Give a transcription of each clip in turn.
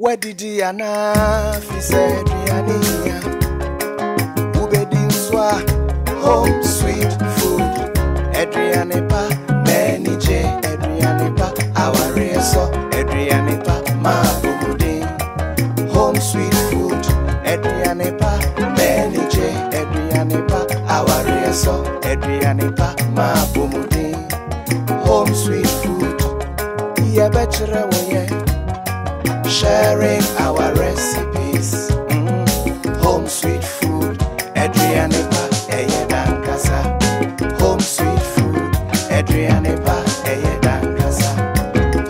Where did Diana fi said Diania? Ubedin swa home sweet food. Adrianepa menije Adrianepa our so Adrianepa ma bumudin. Home sweet food. Adrianepa menije Adrianepa our so Adrianepa ma bumudin. Home sweet food. Yeah, betchere woye. Sharing our recipes. Home sweet food. Adrianepa eyedankasa. Home sweet food. Adrianepa eyedankasa.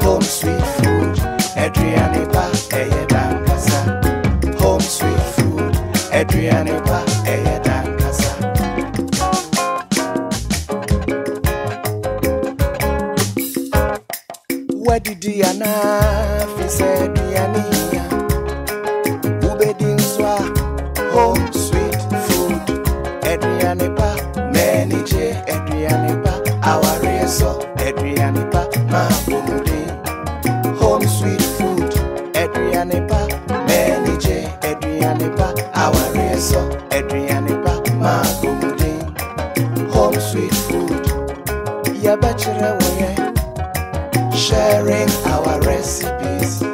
Home sweet food. Adrianepa eyedankasa. Home sweet food. Adrianepa eyedankasa. Where did Diana fi said Diania? Ubedin swa home sweet food. Adrianepa menije Adrianepa our so Adrianepa ma bumudin. Home sweet food. Adrianepa menije Adrianepa our so Adrianepa ma bumudin. Home sweet food. Yeah, betchere woye. Sharing our recipes.